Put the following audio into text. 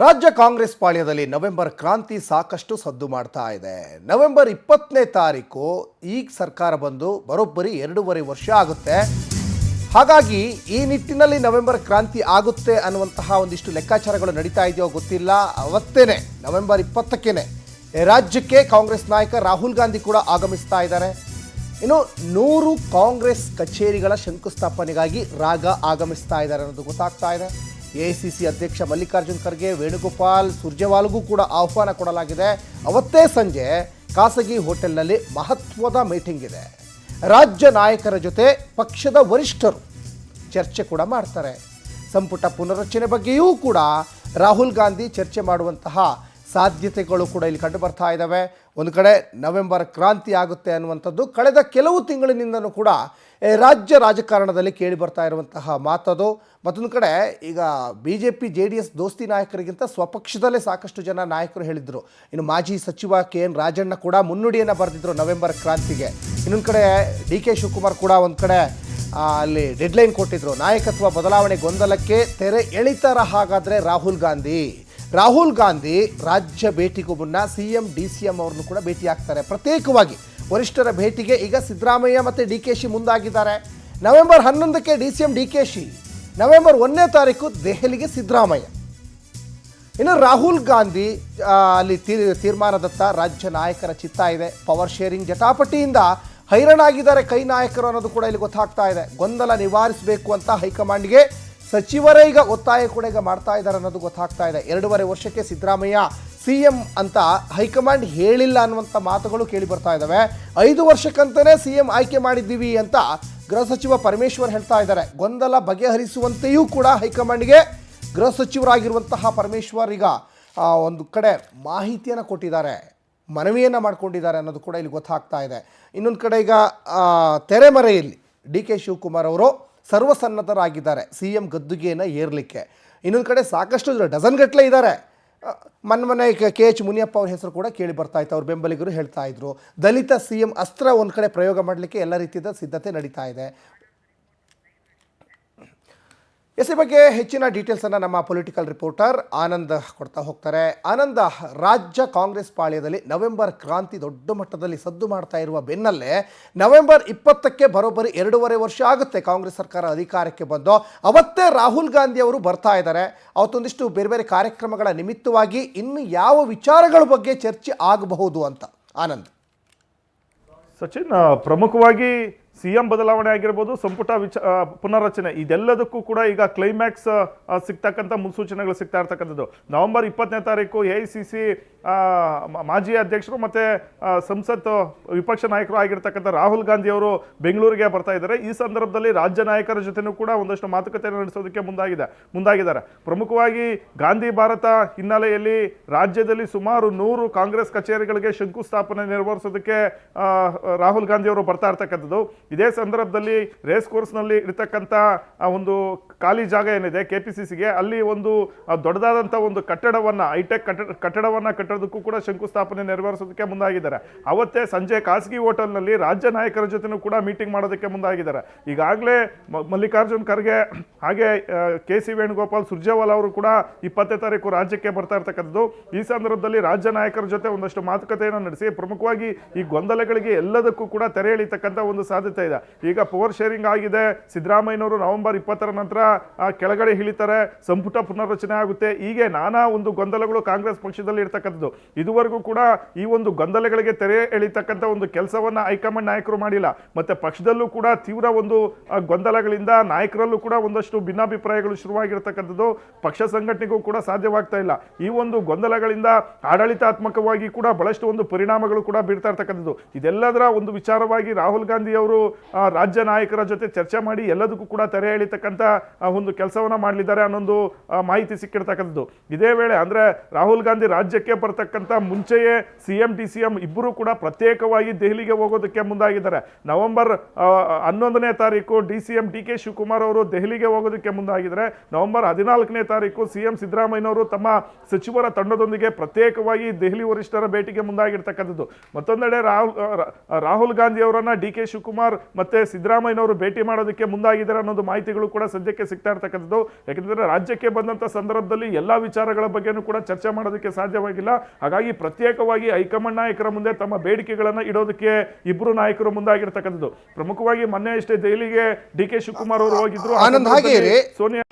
ರಾಜ್ಯ ಕಾಂಗ್ರೆಸ್ ಪಾಳ್ಯದಲ್ಲಿ ನವೆಂಬರ್ ಕ್ರಾಂತಿ ಸಾಕಷ್ಟು ಸದ್ದು ಮಾಡ್ತಾ ಇದೆ. ನವೆಂಬರ್ 20ನೇ ತಾರೀಕು ಈಗ ಸರ್ಕಾರ ಬಂದು ಬರೋಬ್ಬರಿ 2.5 ವರ್ಷ ಆಗುತ್ತೆ. ಹಾಗಾಗಿ ಈ ನಿಟ್ಟಿನಲ್ಲಿ ನವೆಂಬರ್ ಕ್ರಾಂತಿ ಆಗುತ್ತೆ ಅನ್ನುವಂತಹ ಒಂದಿಷ್ಟು ಲೆಕ್ಕಾಚಾರಗಳು ನಡೀತಾ ಇದೆಯೋ ಗೊತ್ತಿಲ್ಲ. ಅವತ್ತೇನೆ ನವೆಂಬರ್ 20ಕ್ಕೇನೆ ರಾಜ್ಯಕ್ಕೆ ಕಾಂಗ್ರೆಸ್ ನಾಯಕ ರಾಹುಲ್ ಗಾಂಧಿ ಕೂಡ ಆಗಮಿಸ್ತಾ ಇದ್ದಾರೆ. ಇನ್ನು 100 ಕಾಂಗ್ರೆಸ್ ಕಚೇರಿಗಳ ಶಂಕುಸ್ಥಾಪನೆಗಾಗಿ ರಾಗ ಆಗಮಿಸ್ತಾ ಇದ್ದಾರೆ ಅನ್ನೋದು ಗೊತ್ತಾಗ್ತಾ ಇದೆ. ಎಐಸಿಸಿ ಅಧ್ಯಕ್ಷ ಮಲ್ಲಿಕಾರ್ಜುನ್ ಖರ್ಗೆ, ವೇಣುಗೋಪಾಲ್, ಸುರ್ಜೇವಾಲಾಗೂ ಕೂಡ ಆಹ್ವಾನ ಕೊಡಲಾಗಿದೆ. ಅವತ್ತೇ ಸಂಜೆ ಖಾಸಗಿ ಹೋಟೆಲ್ನಲ್ಲಿ ಮಹತ್ವದ ಮೀಟಿಂಗ್ ಇದೆ. ರಾಜ್ಯ ನಾಯಕರ ಜೊತೆ ಪಕ್ಷದ ವರಿಷ್ಠರು ಚರ್ಚೆ ಕೂಡ ಮಾಡ್ತಾರೆ. ಸಂಪುಟ ಪುನರ್ರಚನೆ ಬಗ್ಗೆಯೂ ಕೂಡ ರಾಹುಲ್ ಗಾಂಧಿ ಚರ್ಚೆ ಮಾಡುವಂತಹ ಸಾಧ್ಯತೆಗಳು ಕೂಡ ಇಲ್ಲಿ ಕಂಡು ಬರ್ತಾ ಇದ್ದಾವೆ. ಒಂದು ಕಡೆ ನವೆಂಬರ್ ಕ್ರಾಂತಿ ಆಗುತ್ತೆ ಅನ್ನುವಂಥದ್ದು ಕಳೆದ ಕೆಲವು ತಿಂಗಳಿನಿಂದಲೂ ಕೂಡ ರಾಜ್ಯ ರಾಜಕಾರಣದಲ್ಲಿ ಕೇಳಿ ಬರ್ತಾ ಇರುವಂತಹ ಮಾತದು. ಮತ್ತೊಂದು ಕಡೆ ಈಗ BJP JDS ದೋಸ್ತಿ ನಾಯಕರಿಗಿಂತ ಸ್ವಪಕ್ಷದಲ್ಲೇ ಸಾಕಷ್ಟು ಜನ ನಾಯಕರು ಹೇಳಿದರು. ಇನ್ನು ಮಾಜಿ ಸಚಿವ KN ರಾಜಣ್ಣ ಕೂಡ ಮುನ್ನುಡಿಯನ್ನು ಬರೆದಿದ್ದರು ನವೆಂಬರ್ ಕ್ರಾಂತಿಗೆ. ಇನ್ನೊಂದು ಕಡೆ DK ಶಿವಕುಮಾರ್ ಕೂಡ ಒಂದು ಕಡೆ ಅಲ್ಲಿ ಡೆಡ್ಲೈನ್ ಕೊಟ್ಟಿದ್ರು. ನಾಯಕತ್ವ ಬದಲಾವಣೆ ಗೊಂದಲಕ್ಕೆ ತೆರೆ ಎಳಿತಾರ ಹಾಗಾದರೆ ರಾಹುಲ್ ಗಾಂಧಿ ರಾಜ್ಯ ಭೇಟಿಗೂ ಮುನ್ನ CM DCM ಅವ್ರನ್ನು ಕೂಡ ಭೇಟಿ ಆಗ್ತಾರೆ. ಪ್ರತ್ಯೇಕವಾಗಿ ವರಿಷ್ಠರ ಭೇಟಿಗೆ ಈಗ ಸಿದ್ದರಾಮಯ್ಯ ಮತ್ತು DKಶಿ ಮುಂದಾಗಿದ್ದಾರೆ. ನವೆಂಬರ್ 11ಕ್ಕೆ DCM DKಶಿ, ನವೆಂಬರ್ 1ನೇ ತಾರೀಕು ದೆಹಲಿಗೆ ಸಿದ್ದರಾಮಯ್ಯ. ಇನ್ನು ರಾಹುಲ್ ಗಾಂಧಿ ಅಲ್ಲಿ ತೀರ್ಮಾನದತ್ತ ರಾಜ್ಯ ನಾಯಕರ ಚಿತ್ತ ಇದೆ. ಪವರ್ ಶೇರಿಂಗ್ ಜಟಾಪಟಿಯಿಂದ ಹೈರಾಣಾಗಿದ್ದಾರೆ ಕೈ ನಾಯಕರು ಅನ್ನೋದು ಕೂಡ ಇಲ್ಲಿ ಗೊತ್ತಾಗ್ತಾ ಇದೆ. ಗೊಂದಲ ನಿವಾರಿಸಬೇಕು ಅಂತ ಹೈಕಮಾಂಡ್ಗೆ ಸಚಿವರೇ ಈಗ ಒತ್ತಾಯ ಕೂಡ ಈಗ ಮಾಡ್ತಾ ಇದ್ದಾರೆ ಅನ್ನೋದು ಗೊತ್ತಾಗ್ತಾ ಇದೆ. 2.5 ವರ್ಷಕ್ಕೆ ಸಿದ್ದರಾಮಯ್ಯ CM ಅಂತ ಹೈಕಮಾಂಡ್ ಹೇಳಿಲ್ಲ ಅನ್ನುವಂಥ ಮಾತುಗಳು ಕೇಳಿ ಬರ್ತಾ ಇದ್ದಾವೆ. 5 ವರ್ಷಕ್ಕಂತಲೇ CM ಆಯ್ಕೆ ಮಾಡಿದ್ದೀವಿ ಅಂತ ಗೃಹ ಸಚಿವ ಪರಮೇಶ್ವರ್ ಹೇಳ್ತಾ ಇದ್ದಾರೆ. ಗೊಂದಲ ಬಗೆಹರಿಸುವಂತೆಯೂ ಕೂಡ ಹೈಕಮಾಂಡ್ಗೆ ಗೃಹ ಸಚಿವರಾಗಿರುವಂತಹ ಪರಮೇಶ್ವರ್ ಈಗ ಒಂದು ಕಡೆ ಮಾಹಿತಿಯನ್ನು ಕೊಟ್ಟಿದ್ದಾರೆ, ಮನವಿಯನ್ನು ಮಾಡಿಕೊಂಡಿದ್ದಾರೆ ಅನ್ನೋದು ಕೂಡ ಇಲ್ಲಿ ಗೊತ್ತಾಗ್ತಾ ಇದೆ. ಇನ್ನೊಂದು ಕಡೆ ಈಗ ತೆರೆಮರೆಯಲ್ಲಿ DK ಶಿವಕುಮಾರ್ ಅವರು ಸರ್ವಸನ್ನದ್ಧರಾಗಿದ್ದಾರೆ CM ಗದ್ದುಗೆಯನ್ನು ಏರಲಿಕ್ಕೆ. ಇನ್ನೊಂದು ಕಡೆ ಸಾಕಷ್ಟು ಡಜನ್ ಗಟ್ಟಲೆ ಇದ್ದಾರೆ. ಮೊನ್ನೆ KH ಮುನಿಯಪ್ಪ ಅವ್ರ ಹೆಸರು ಕೂಡ ಕೇಳಿ ಬರ್ತಾ ಇತ್ತು. ಅವ್ರ ಬೆಂಬಲಿಗರು ಹೇಳ್ತಾ ಇದ್ರು ದಲಿತ CM ಅಸ್ತ್ರ ಒಂದು ಕಡೆ ಪ್ರಯೋಗ ಮಾಡಲಿಕ್ಕೆ ಎಲ್ಲ ರೀತಿಯ ಸಿದ್ಧತೆ ನಡೀತಾ ಇದೆ. ಈ ಬಗ್ಗೆ ಹೆಚ್ಚಿನ ಡೀಟೇಲ್ಸನ್ನು ನಮ್ಮ ಪೊಲಿಟಿಕಲ್ ರಿಪೋರ್ಟರ್ ಆನಂದ್ ಕೊಡ್ತಾ ಹೋಗ್ತಾರೆ. ಆನಂದ್, ರಾಜ್ಯ ಕಾಂಗ್ರೆಸ್ ಪಾಳ್ಯದಲ್ಲಿ ನವೆಂಬರ್ ಕ್ರಾಂತಿ ದೊಡ್ಡ ಮಟ್ಟದಲ್ಲಿ ಸದ್ದು ಮಾಡ್ತಾ ಇರುವ ಬೆನ್ನಲ್ಲೇ ನವೆಂಬರ್ 20ಕ್ಕೆ ಬರೋಬ್ಬರಿ 2.5 ವರ್ಷ ಆಗುತ್ತೆ ಕಾಂಗ್ರೆಸ್ ಸರ್ಕಾರ ಅಧಿಕಾರಕ್ಕೆ ಬಂದು. ಅವತ್ತೇ ರಾಹುಲ್ ಗಾಂಧಿ ಅವರು ಬರ್ತಾ ಇದ್ದಾರೆ. ಅವತ್ತೊಂದಿಷ್ಟು ಬೇರೆ ಬೇರೆ ಕಾರ್ಯಕ್ರಮಗಳ ನಿಮಿತ್ತವಾಗಿ ಇನ್ನು ಯಾವ ವಿಚಾರಗಳ ಬಗ್ಗೆ ಚರ್ಚೆ ಆಗಬಹುದು ಅಂತ ಆನಂದ್? ಸಚಿನ್, ಪ್ರಮುಖವಾಗಿ CM ಬದಲಾವಣೆ ಆಗಿರ್ಬೋದು, ಸಂಪುಟ ಪುನರ್ರಚನೆ, ಇದೆಲ್ಲದಕ್ಕೂ ಕೂಡ ಈಗ ಕ್ಲೈಮ್ಯಾಕ್ಸ್ ಸಿಗ್ತಕ್ಕಂಥ ಮುನ್ಸೂಚನೆಗಳು ಸಿಗ್ತಾ ಇರ್ತಕ್ಕಂಥದ್ದು. ನವೆಂಬರ್ 20ನೇ ತಾರೀಕು AICC ಮಾಜಿ ಅಧ್ಯಕ್ಷರು ಮತ್ತು ಸಂಸತ್ ವಿಪಕ್ಷ ನಾಯಕರು ಆಗಿರ್ತಕ್ಕಂಥ ರಾಹುಲ್ ಗಾಂಧಿ ಅವರು ಬೆಂಗಳೂರಿಗೆ ಬರ್ತಾ ಇದ್ದಾರೆ. ಈ ಸಂದರ್ಭದಲ್ಲಿ ರಾಜ್ಯ ನಾಯಕರ ಜೊತೆನೂ ಕೂಡ ಒಂದಷ್ಟು ಮಾತುಕತೆಯನ್ನು ನಡೆಸೋದಕ್ಕೆ ಮುಂದಾಗಿದ್ದಾರೆ. ಪ್ರಮುಖವಾಗಿ ಗಾಂಧಿ ಭಾರತ ಹಿನ್ನೆಲೆಯಲ್ಲಿ ರಾಜ್ಯದಲ್ಲಿ ಸುಮಾರು 100 ಕಾಂಗ್ರೆಸ್ ಕಚೇರಿಗಳಿಗೆ ಶಂಕುಸ್ಥಾಪನೆ ನೆರವೇರಿಸೋದಕ್ಕೆ ರಾಹುಲ್ ಗಾಂಧಿ ಅವರು ಬರ್ತಾ ಇರ್ತಕ್ಕಂಥದ್ದು. ಇದೇ ಸಂದರ್ಭದಲ್ಲಿ ರೇಸ್ ಕೋರ್ಸ್ನಲ್ಲಿ ಇರತಕ್ಕಂಥ ಒಂದು ಖಾಲಿ ಜಾಗ ಏನಿದೆ KPCCಗೆ, ಅಲ್ಲಿ ಒಂದು ದೊಡ್ಡದಾದಂಥ ಒಂದು ಕಟ್ಟಡವನ್ನು, ಹೈಟೆಕ್ ಕಟ್ಟಡವನ್ನು ಕಟ್ಟೋದಕ್ಕೂ ಕೂಡ ಶಂಕುಸ್ಥಾಪನೆ ನೆರವೇರಿಸೋದಕ್ಕೆ ಮುಂದಾಗಿದ್ದಾರೆ. ಅವತ್ತೇ ಸಂಜೆ ಖಾಸಗಿ ಹೋಟೆಲ್ನಲ್ಲಿ ರಾಜ್ಯ ನಾಯಕರ ಜೊತೆನೂ ಕೂಡ ಮೀಟಿಂಗ್ ಮಾಡೋದಕ್ಕೆ ಮುಂದಾಗಿದ್ದಾರೆ. ಈಗಾಗಲೇ ಮಲ್ಲಿಕಾರ್ಜುನ್ ಖರ್ಗೆ ಹಾಗೆ KC ವೇಣುಗೋಪಾಲ್, ಸುರ್ಜೇವಾಲಾ ಅವರು ಕೂಡ 20ನೇ ತಾರೀಕು ರಾಜ್ಯಕ್ಕೆ ಬರ್ತಾ ಇರ್ತಕ್ಕಂಥದ್ದು. ಈ ಸಂದರ್ಭದಲ್ಲಿ ರಾಜ್ಯ ನಾಯಕರ ಜೊತೆ ಒಂದಷ್ಟು ಮಾತುಕತೆಯನ್ನು ನಡೆಸಿ ಪ್ರಮುಖವಾಗಿ ಈ ಗೊಂದಲಗಳಿಗೆ ಎಲ್ಲದಕ್ಕೂ ಕೂಡ ತೆರೆ ಎಳಿತಕ್ಕಂಥ ಒಂದು ಸಾಧ್ಯತೆ ಇದೆ. ಈಗ ಪವರ್ ಶೇರಿಂಗ್ ಆಗಿದೆ. ಸಿದ್ದರಾಮಯ್ಯನವರು ನವೆಂಬರ್ 20ರ ನಂತರ ಕೆಳಗಡೆ ಇಳಿತಾರೆ, ಸಂಪುಟ ಪುನರ್ರಚನೆ ಆಗುತ್ತೆ. ಹೀಗೆ ನಾನಾ ಒಂದು ಗೊಂದಲಗಳು ಕಾಂಗ್ರೆಸ್ ಪಕ್ಷದಲ್ಲಿ ಇರ್ತಕ್ಕಂಥದ್ದು. ಇದುವರೆಗೂ ಕೂಡ ಈ ಒಂದು ಗೊಂದಲಗಳಿಗೆ ತೆರೆ ಎಳಿತಕ್ಕಂಥ ಒಂದು ಕೆಲಸವನ್ನ ಹೈಕಮಾಂಡ್ ನಾಯಕರು ಮಾಡಿಲ್ಲ. ಮತ್ತೆ ಪಕ್ಷದಲ್ಲೂ ಕೂಡ ತೀವ್ರ ಒಂದು ಗೊಂದಲಗಳಿಂದ ನಾಯಕರಲ್ಲೂ ಕೂಡ ಒಂದಷ್ಟು ಭಿನ್ನಾಭಿಪ್ರಾಯಗಳು ಶುರುವಾಗಿರ್ತಕ್ಕಂಥದ್ದು. ಪಕ್ಷ ಸಂಘಟನೆಗೂ ಕೂಡ ಸಾಧ್ಯವಾಗ್ತಾ ಇಲ್ಲ. ಈ ಒಂದು ಗೊಂದಲಗಳಿಂದ ಆಡಳಿತಾತ್ಮಕವಾಗಿ ಕೂಡ ಬಹಳಷ್ಟು ಒಂದು ಪರಿಣಾಮಗಳು ಕೂಡ ಬೀರ್ತಾ ಇರ್ತಕ್ಕಂಥದ್ದು. ಇದೆಲ್ಲದರ ಒಂದು ವಿಚಾರವಾಗಿ ರಾಹುಲ್ ಗಾಂಧಿ ಅವರು ರಾಜ್ಯ ನಾಯಕರ ಜೊತೆ ಚರ್ಚೆ ಮಾಡಿ ಎಲ್ಲದಕ್ಕೂ ಕೂಡ ತೆರೆ ಎಳಿತಕ್ಕಂಥ ಒಂದು ಕೆಲಸವನ್ನ ಮಾಡಲಿದ್ದಾರೆ ಅನ್ನೊಂದು ಮಾಹಿತಿ ಸಿಕ್ಕಿರ್ತಕ್ಕಂಥದ್ದು. ಇದೇ ವೇಳೆ ಅಂದ್ರೆ ರಾಹುಲ್ ಗಾಂಧಿ ರಾಜ್ಯಕ್ಕೆ ಬರ್ತಕ್ಕಂಥ ಮುಂಚೆಯೇ CM DCM ಇಬ್ಬರು ಕೂಡ ಪ್ರತ್ಯೇಕವಾಗಿ ದೆಹಲಿಗೆ ಹೋಗೋದಕ್ಕೆ ಮುಂದಾಗಿದ್ದಾರೆ. ನವೆಂಬರ್ 11ನೇ ತಾರೀಕು DCM DK ಶಿವಕುಮಾರ್ ಅವರು ದೆಹಲಿಗೆ ಹೋಗೋದಕ್ಕೆ ಮುಂದಾಗಿದ್ದಾರೆ. ನವೆಂಬರ್ 14ನೇ ತಾರೀಕು CM ಸಿದ್ದರಾಮಯ್ಯನವರು ತಮ್ಮ ಸಚಿವರ ತಂಡದೊಂದಿಗೆ ಪ್ರತ್ಯೇಕವಾಗಿ ದೆಹಲಿ ವರಿಷ್ಠರ ಭೇಟಿಗೆ ಮುಂದಾಗಿರ್ತಕ್ಕಂಥದ್ದು. ಮತ್ತೊಂದೆಡೆ ರಾಹುಲ್ ಗಾಂಧಿ ಅವರನ್ನ DK ಶಿವಕುಮಾರ್ ಕುಮಾರ್ ಮತ್ತೆ ಸಿದ್ದರಾಮಯ್ಯನವರು ಭೇಟಿ ಮಾಡೋದಕ್ಕೆ ಮುಂದಾಗಿದ್ದಾರೆ ಅನ್ನೋದು ಮಾಹಿತಿಗಳು ಕೂಡ ಸದ್ಯಕ್ಕೆ ಸಿಗ್ತಾ ಇರ್ತಕ್ಕಂಥದ್ದು. ಯಾಕಂದ್ರೆ ರಾಜ್ಯಕ್ಕೆ ಬಂದಂತ ಸಂದರ್ಭದಲ್ಲಿ ಎಲ್ಲಾ ವಿಚಾರಗಳ ಬಗ್ಗೆನೂ ಕೂಡ ಚರ್ಚೆ ಮಾಡೋದಕ್ಕೆ ಸಾಧ್ಯವಾಗಿಲ್ಲ. ಹಾಗಾಗಿ ಪ್ರತ್ಯೇಕವಾಗಿ ಹೈಕಮಾಂಡ್ ನಾಯಕರ ಮುಂದೆ ತಮ್ಮ ಬೇಡಿಕೆಗಳನ್ನ ಇಡೋದಕ್ಕೆ ಇಬ್ರು ನಾಯಕರು ಮುಂದಾಗಿರ್ತಕ್ಕಂಥದ್ದು. ಪ್ರಮುಖವಾಗಿ ಮೊನ್ನೆ ಅಷ್ಟೇ ದೆಹಲಿಗೆ ಡಿ ಕೆ ಶಿವಕುಮಾರ್ ಅವರು ಹೋಗಿದ್ರು. ಆನಂದ್ ಹಾಗೇರಿ ಸೋನಿಯಾ